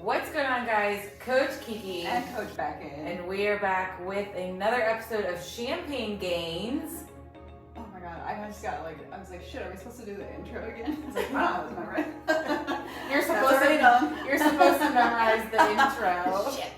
What's going on, guys? Coach Kiki and Coach Beckett, and we are back with another episode of Champaigne Gains. Oh my god, I was like, shit, are we supposed to do the intro again? I was like, wow, that was my right. You're supposed to memorize the intro. Shit.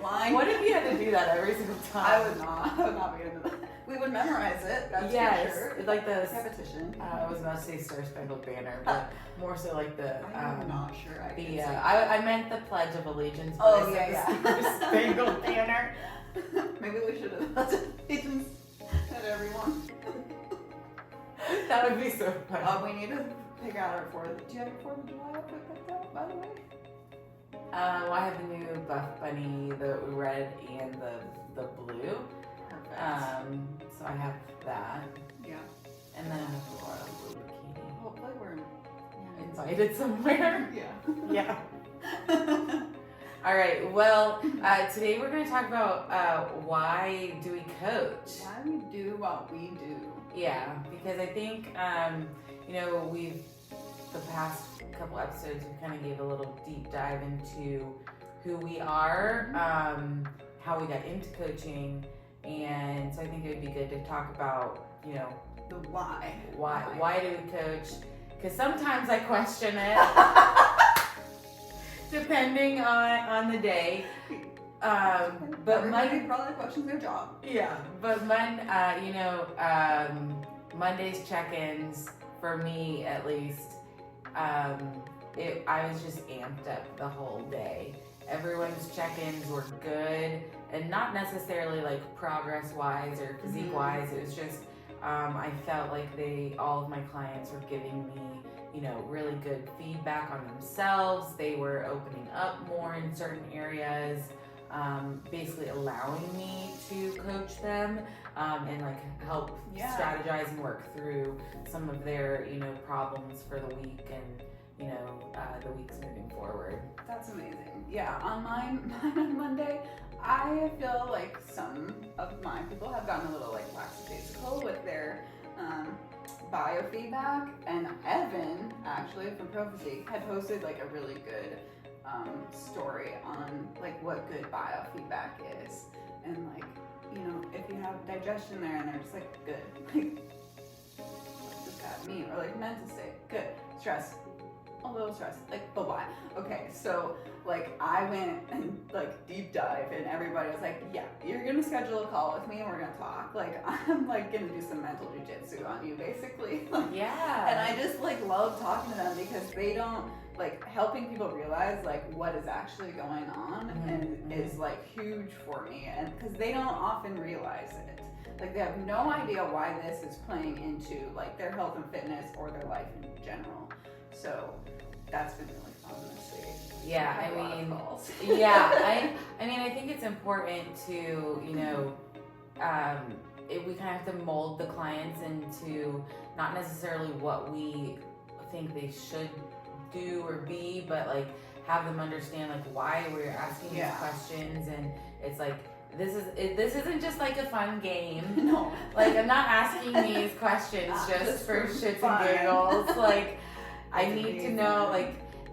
Lying. What if you had to do that every single time? I would not be into that. We would memorize it, that's for sure. Like the repetition. I was about to say Star Spangled Banner, but more so like the. I'm not sure. I meant the Pledge of Allegiance. But Oh I yeah. Star Spangled Banner. Maybe we should have Pledge of Allegiance at everyone. That would be so fun. We need to pick out our 4th. Do you have your 4th of July outfit picked out, by the way? Well, I have the new Buff Bunny, the red and the blue. Perfect. So I have that. Yeah. And then I have the royal blue bikini. Hopefully we're Invited somewhere. Yeah. Yeah. All right. Well, today we're going to talk about why do we coach? Why we do what we do. Yeah, because I think the past couple episodes we kind of gave a little deep dive into who we are, how we got into coaching, and so I think it would be good to talk about the why. Why do we coach? Because sometimes I question it, depending on the day. But everybody probably questions their job. Yeah, but Monday's check-ins for me at least. I was just amped up the whole day. Everyone's check-ins were good, and not necessarily like progress-wise or physique-wise. It was just I felt like all of my clients were giving me, really good feedback on themselves. They were opening up more in certain areas, basically allowing me to coach them and help strategize and work through some of their, problems for the week and, the weeks moving forward. That's amazing. Yeah, on mine on Monday, I feel like some of my people have gotten a little lackadaisical with their biofeedback, and Evan, actually from Pro Physique, had posted a really good story on what good biofeedback is, and if you have digestion there and they're just good, just have meat, or mental state, good, stress, a little stress, bye-bye. Okay, so I went and deep dive, and everybody was yeah, you're gonna schedule a call with me and we're gonna talk. I'm gonna do some mental jujitsu on you, basically. Yeah. And I just love talking to them because they don't helping people realize what is actually going on and is huge for me, and because they don't often realize it. They have no idea why this is playing into their health and fitness or their life in general. So that's been really fun this week. Yeah, I think it's important to, we kind of have to mold the clients into not necessarily what we think they should do or be, but have them understand why we're asking these questions, and it's this isn't just a fun game. No. I'm not asking these questions just for shits and giggles. I need to know,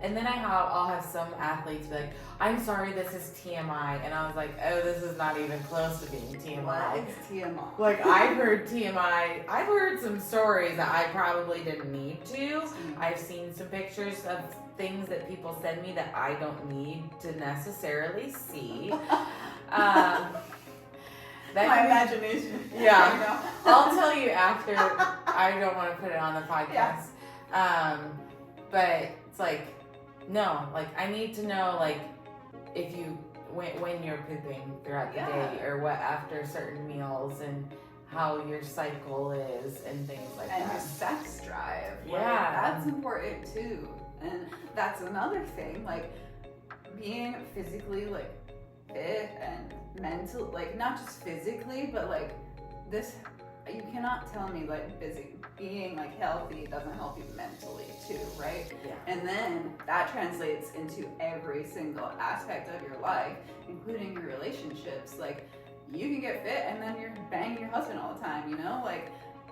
and then I'll have some athletes be I'm sorry, this is TMI. And I was oh, this is not even close to being TMI. What is TMI? I've heard TMI. I've heard some stories that I probably didn't need to. I've seen some pictures of things that people send me that I don't need to necessarily see. My imagination. Yeah. I'll tell you after. I don't want to put it on the podcast. Yeah. But it's no, I need to know, if you, when you're pooping throughout the day, or what after certain meals, and how your cycle is, and things like that. And your sex drive. Yeah. That's important too. And that's another thing, being physically, fit and mental, not just physically, but, this, you cannot tell me, being healthy doesn't help you mentally too, right? Yeah. And then that translates into every single aspect of your life, including your relationships. You can get fit and then you're banging your husband all the time,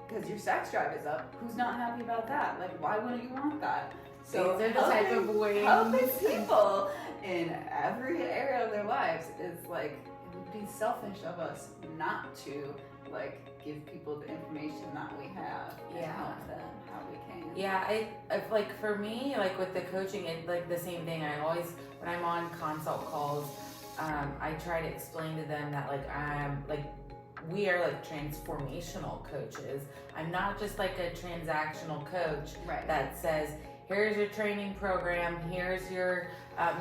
because your sex drive is up. Who's not happy about that? Why wouldn't you want that? So these are the type of ways. Helping people in every area of their lives. It's like, it would be selfish of us not to like give people the information that we have and help them how we can. Yeah, I like for me, like with the coaching, it like the same thing. I always, when I'm on consult calls, I try to explain to them that like we are like transformational coaches. I'm not just like a transactional coach that says, here's your training program, here's your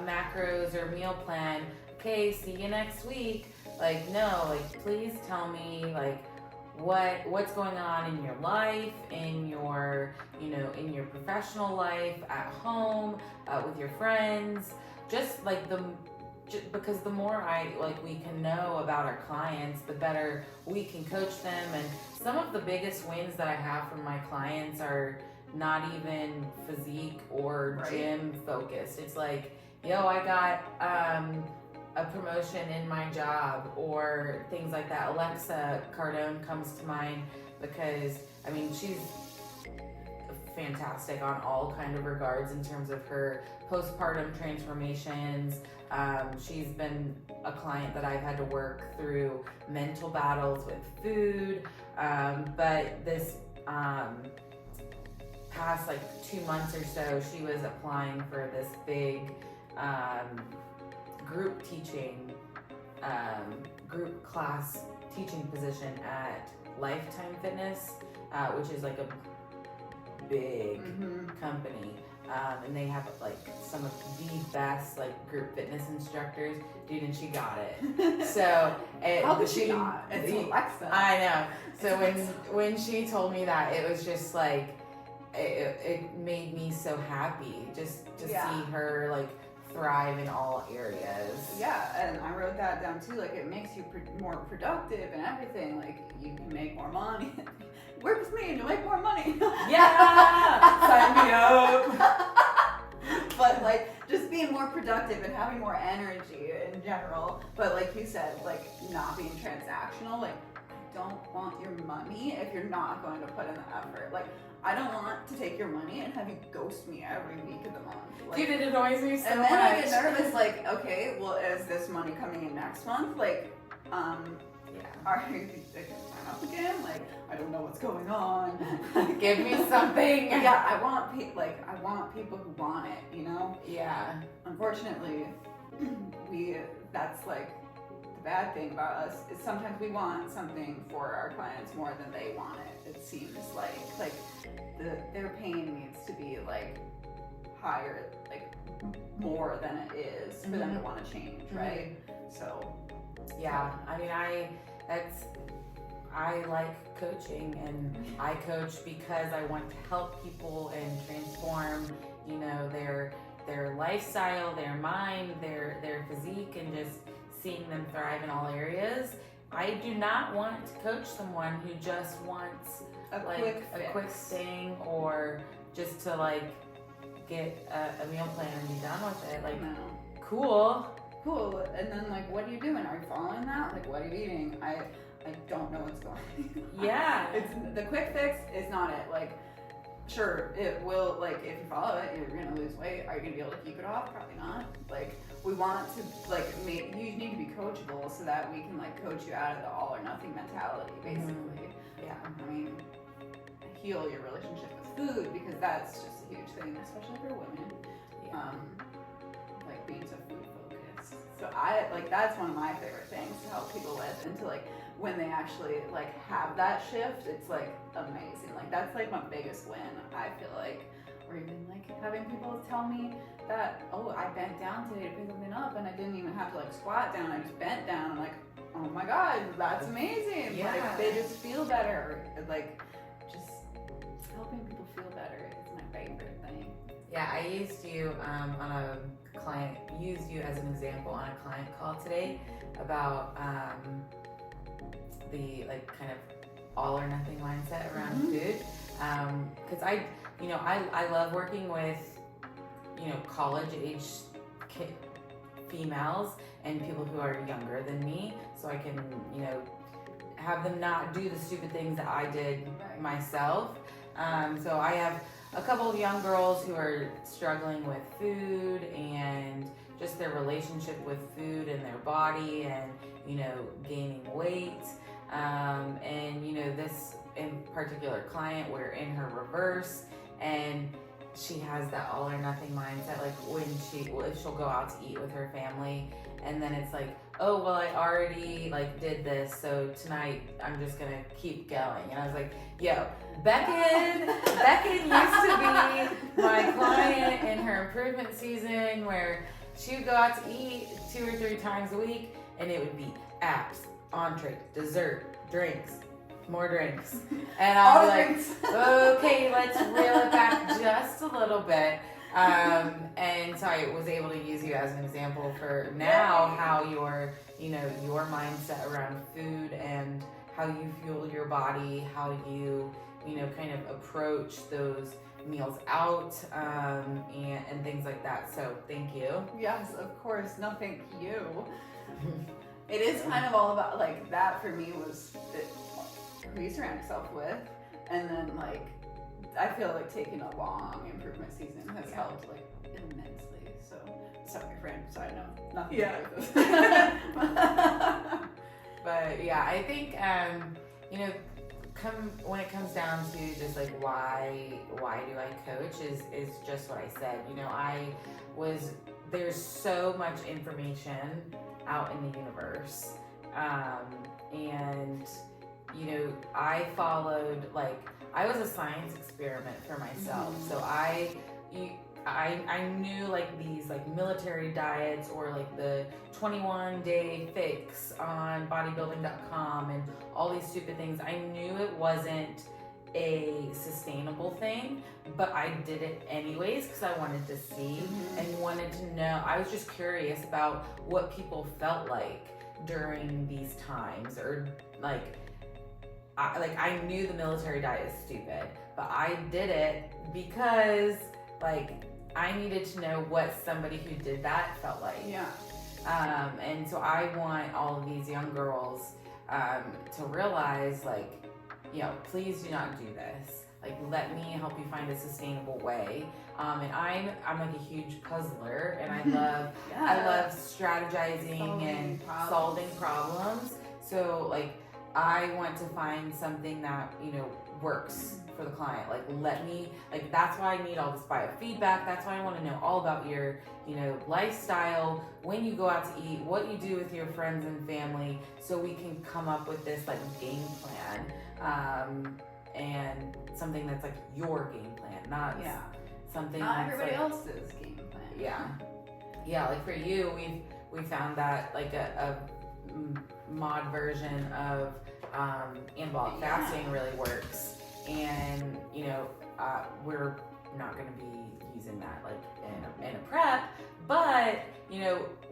macros or meal plan. Okay, see you next week. Like, no, like please tell me like what's going on in your life, in your, you know, in your professional life, at home, with your friends. Just like because the more we can know about our clients, the better we can coach them. And some of the biggest wins that I have from my clients are not even physique or gym focused. It's like, yo, I got a promotion in my job, or things like that. Alexa Cardone comes to mind because, I mean, she's fantastic on all kind of regards in terms of her postpartum transformations. She's been a client that I've had to work through mental battles with food, but this past like 2 months or so, she was applying for this big group teaching, group class teaching position at Lifetime Fitness, which is like a big company, and they have like some of the best like group fitness instructors, dude, and she got it. So how could she not? It's Alexa. I know. So when she told me that, it was just like it made me so happy just to see her like thrive in all areas. Yeah, and I wrote that down too. Like, it makes you more productive and everything. Like, you can make more money. Work with me and you'll make more money. Yeah, sign me up. But like, just being more productive and having more energy in general. But like you said, like not being transactional. Like, I don't want your money if you're not going to put in the effort. Like, I don't want to take your money and have you ghost me every week of the month. Like, dude, it annoys me so much. And then I get nervous, like, okay, well, is this money coming in next month? Like, are you going to sign up again? Like, I don't know what's going on. Give me something. Yeah, I want people who want it, you know? Yeah. Unfortunately, that's like the bad thing about us is sometimes we want something for our clients more than they want it. It seems like their pain needs to be like higher, like more than it is for them to want to change, right? So yeah, I mean, I like coaching, and I coach because I want to help people and transform, you know, their lifestyle, their mind, their physique, and just seeing them thrive in all areas. I do not want to coach someone who just wants a quick thing, or just to like get a meal plan and be done with it. Like, no. Cool. And then like, what are you doing? Are you following that? Like, what are you eating? I don't know what's going on. Yeah. It's the quick fix is not it. Like, sure, it will, like, if you follow it, you're gonna lose weight. Are you gonna be able to keep it off? Probably not. Like, we want to, like, you need to be coachable so that we can, like, coach you out of the all or nothing mentality, basically. Yeah. I mean, heal your relationship with food, because that's just a huge thing, especially for women. Yeah. Like, being so food focused. So that's one of my favorite things to help people with, and to, like, when they actually like have that shift, it's like amazing. Like, that's like my biggest win, I feel like. Or even like having people tell me that, oh, I bent down today to pick something up and I didn't even have to like squat down, I just bent down. I'm like, oh my god, that's amazing. Yeah. Like, they just feel better. Like, just helping people feel better is my favorite thing. Yeah, I used you as an example on a client call today about the like kind of all or nothing mindset around food, because I love working with, you know, college age females and people who are younger than me, so I can, you know, have them not do the stupid things that I did myself. So I have a couple of young girls who are struggling with food and just their relationship with food and their body, and gaining weight. And this in particular client, we're in her reverse, and she has that all or nothing mindset. Like if she'll go out to eat with her family, and then it's like, oh well, I already did this, so tonight I'm just gonna keep going. And I was like, yo, Beckon used to be my client in her improvement season, where she would go out to eat 2 or 3 times a week, and it would be apps, entree, dessert, drinks, more drinks. And I'll be like, okay, let's reel it back just a little bit. And so I was able to use you as an example for now how your mindset around food and how you fuel your body, how you kind of approach those meals out, and things like that. So thank you. Yes, of course. No, thank you. It is kind of all about that for me was who you surround yourself with, and then I feel like taking a long improvement season has helped immensely. So sorry, friend. Side note, nothing like this. But yeah, I think when it comes down to just why do I coach is just what I said. There's so much information out in the universe, and I followed I was a science experiment for myself. Mm-hmm. So I knew these military diets, or the 21-day fix on bodybuilding.com and all these stupid things. I knew it wasn't a sustainable thing, but I did it anyways because I wanted to see and wanted to know. I was just curious about what people felt like during these times, or I knew the military diet is stupid, but I did it because I needed to know what somebody who did that felt like. Yeah. And so I want all of these young girls to realize please do not do this. Let me help you find a sustainable way. And I'm a huge puzzler, and I love strategizing and solving problems. So I want to find something that works for the client. Let me that's why I need all this biofeedback. That's why I want to know all about your lifestyle, when you go out to eat, what you do with your friends and family, so we can come up with this game plan, and something that's your game plan, not something not that's everybody else's game plan. Yeah, for you, we found that a mod version of anabolic fasting really works, and we're not going to be using that in a prep, but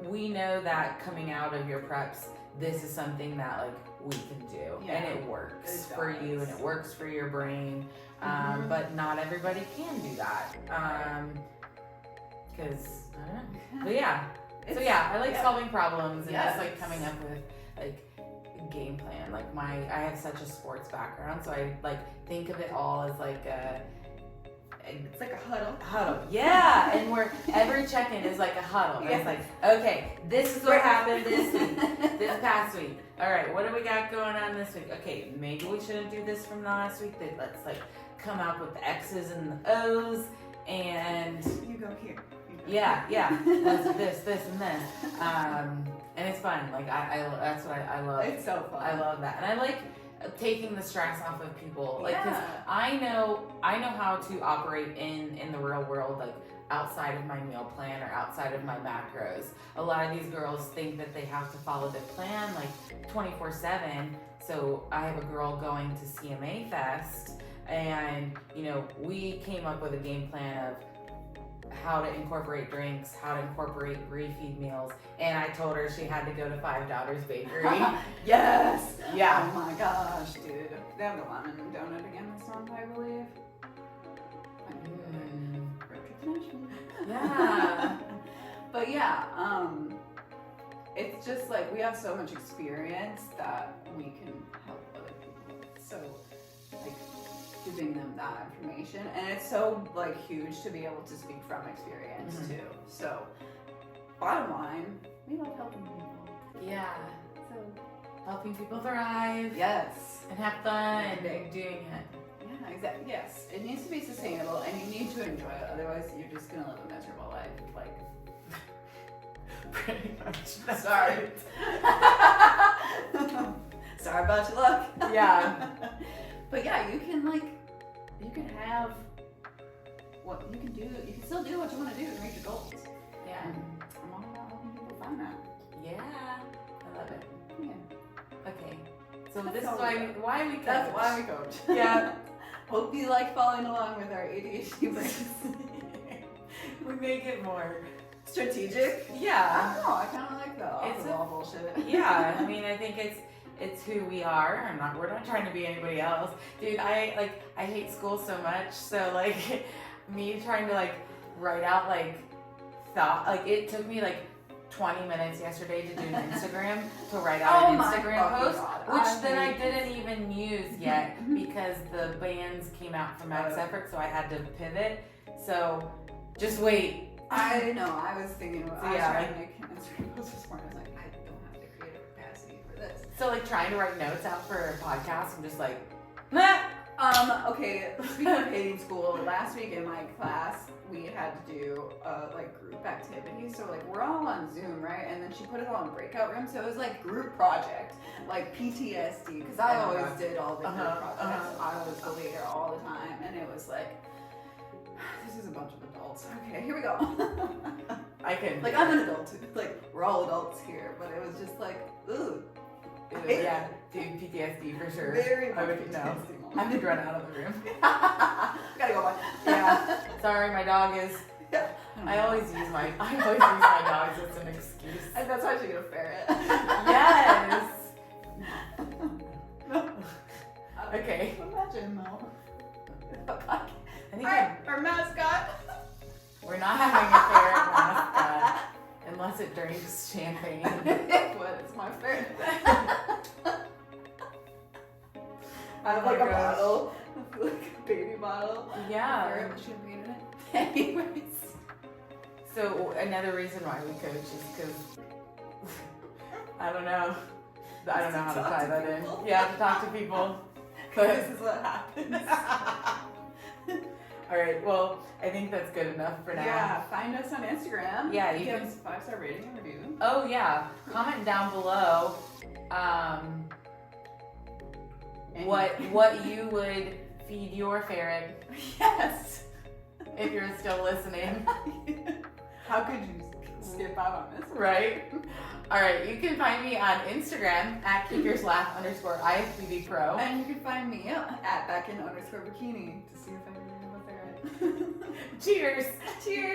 we know that coming out of your preps, this is something that we can do, and it works for you, and it works for your brain, but not everybody can do that, because I don't know. But I like solving problems and just coming up with game plan. I have such a sports background, so I think of it all as it's like a huddle. Yeah, and where every check-in is a huddle. It's okay, this is what happened this past week. All right, what do we got going on this week? Okay, maybe we shouldn't do this from the last week. Let's come up with the X's and the O's, and you go here. Yeah. Let's do this, and this. And it's fun. That's what I love. It's so fun. I love that, and I like taking the stress off of people. Because I know how to operate in the real world, outside of my meal plan or outside of my macros. A lot of these girls think that they have to follow the plan 24/7. So I have a girl going to CMA Fest, and we came up with a game plan of how to incorporate drinks, how to incorporate refeed meals, and I told her she had to go to Five Daughters Bakery. Yes! Yeah. Oh my gosh, dude. They have the lemon donut again this month, I believe. Yeah. But it's just we have so much experience that we can help other people with. So giving them that information, and it's so huge to be able to speak from experience too. So bottom line, we love helping people. Yeah. So, Helping people thrive. yes. And have fun Big. doing it. Yeah, exactly. Yes. It needs to be sustainable and you need to enjoy it. Otherwise, you're just going to live a miserable life. Like, Pretty much. sorry. Sorry about your luck. Yeah. But yeah, you can have what you can do. You can still do what you want to do to reach your goals. Yeah. And I'm all about helping people find that. Yeah. I love it. Yeah. Okay. So That's this is all why we we coach. That's why we coach. Yeah. Hope you like following along with our ADHD brains. We make it more Strategic. I yeah. don't know. I kind of like the It's off-the-wall bullshit. Yeah. I mean, I think it's who we are. We're not trying to be anybody else. Dude, I hate school so much. So like me trying to like write out like thought, like it took me like 20 minutes yesterday to do an Instagram to write out an Instagram post, which then I didn't even use yet because the bands came out from Max Effort, so I had to pivot. So just wait. I know. I was thinking about. So, I was yeah, trying to make an Instagram post this morning. I was like, I don't have the creative capacity for this. So like trying to write notes out for a podcast, I'm just like, nah. Okay. Speaking of hating school, last week in my class we had to do like group activities. So like we're all on Zoom, right? And then she put it all in breakout rooms. So it was like group project, like PTSD, because I always did all the group projects. I was the leader all the time, and it was like, this is a bunch of adults. Okay, here we go. I can Like I'm an adult too. Like we're all adults here, but it was just like, ooh. Yeah, dude, PTSD for sure. Very I would PTSD know. moment. I have to run out of the room. Gotta go on. Yeah. Sorry, my dog is. Yeah. I always use my dogs as an excuse. And that's why I should get a ferret. Yes. Okay. Imagine though. I think Our mascot. we're not having a ferret mascot unless it drinks champagne. What? It's my ferret. I have like a bottle, like a baby bottle. Yeah. Ferret with champagne in it. Anyways. So another reason why we coach is because I don't know how to tie that in. Yeah, to talk to people. But This is what happens. all right, well, I think that's good enough for now. Yeah, find us on Instagram. Yeah, you give can- us a 5-star rating and review. Oh yeah, comment down below what you would feed your ferret Yes. if you're still listening. How could you skip out on this? Right? All right, you can find me on Instagram at @kickerslaugh_IFBBpro. And you can find me at backin_bikini to see if I can remember what they're at. Cheers! Cheers!